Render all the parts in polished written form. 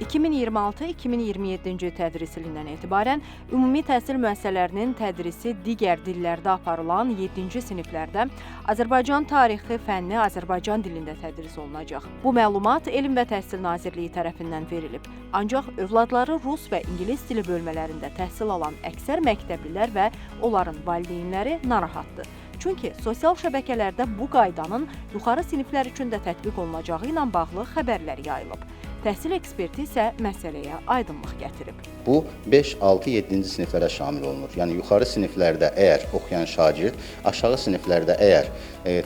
2026-2027-ci tədris ilindən etibarən ümumi təhsil müəssisələrinin tədrisi digər dillərdə aparılan 7-ci siniflərdə Azərbaycan tarixi fənni Azərbaycan dilində tədris olunacaq. Bu məlumat Elm və Təhsil Nazirliyi tərəfindən verilib. Ancaq övladları rus və ingilis dili bölmələrində təhsil alan əksər məktəblilər və onların valideynləri narahatdır. Çünki sosial şəbəkələrdə bu qaydanın yuxarı siniflər üçün də tətbiq olunacağı ilə bağlı xəbərlər yayılıb. Təhsil eksperti isə məsələyə aydınlıq gətirib. Bu 5, 6, 7-ci siniflərə şamil olunur. Yəni yuxarı siniflərdə əgər oxuyan şagird, aşağı siniflərdə əgər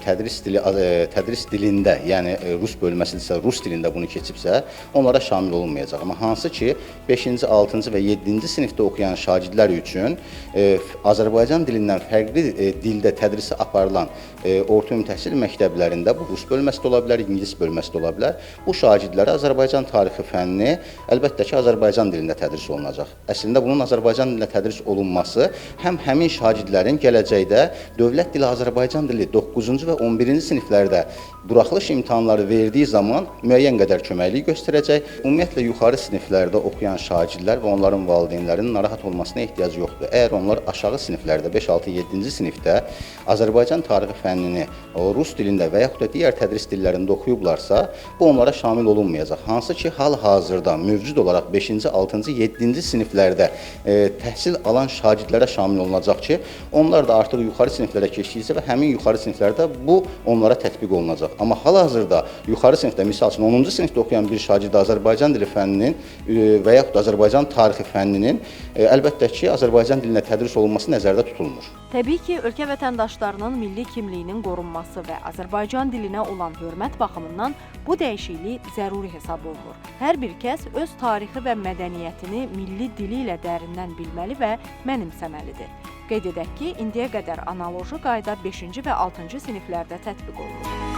tədris dilində, yəni rus bölməsidirsə, rus dilində bunu keçibsə, onlara şamil olunmayacaq. Amma hansı ki 5-ci, 6-cı və 7-ci sinifdə oxuyan şagirdlər üçün Azərbaycan dilindən fərqli dildə tədrisi aparılan orta ümumi təhsil məktəblərində bu rus bölməsi də ola bilər, ingilis bölməsi də ola bilər. Bu şagirdlərə Azərbaycan tarixi fənni əlbəttə ki Azərbaycan dilində tədris olunacaq. Əslində bunun Azərbaycan dilində tədris olunması həm həmin şagirdlərin gələcəkdə dövlət dili Azərbaycan dili 9-cu və 11-ci siniflərdə buraxılış imtahanları verdiyi zaman müəyyən qədər köməklik göstərəcək. Ümumiyyətlə yuxarı siniflərdə oxuyan şagirdlər və onların valideynlərinin narahat olmasına ehtiyac yoxdur. Əgər onlar aşağı siniflərdə 5, 6, 7-ci sinifdə Azərbaycan tarixi fənnini rus dilində və yaxud da digər tədris dillərində oxuyublarsa, bu onlara şamil olunmayacaq. Hansı ki, hal-hazırda mövcud olaraq 5-ci, 6-cı, 7-ci siniflərdə təhsil alan şagirdlərə şamil olunacaq ki, onlar da artıq yuxarı siniflərə keçdikcə və həmin yuxarı siniflərdə bu onlara tətbiq olunacaq. Amma hal-hazırda yuxarı sinifdə, misal üçün 10-cu sinifdə oxuyan bir şagird Azərbaycan dili fənninin və yaxud da Azərbaycan tarixi fənninin əlbəttə ki, Azərbaycan dilinə tədris olunması nəzərdə tutulmur. Təbii ki, ölkə vətəndaşlarının milli kimliyinin qorunması və Azərbaycan dilinə olan hörmət baxımından bu dəyişiklik zəruri hesab olunur. Hər bir kəs öz tarixi və mədəniyyətini milli dili ilə dərindən bilməli və mənimsəməlidir. Qeyd edək ki, indiyə qədər analoji qayda 5-ci və 6-cı siniflərdə tətbiq olunur.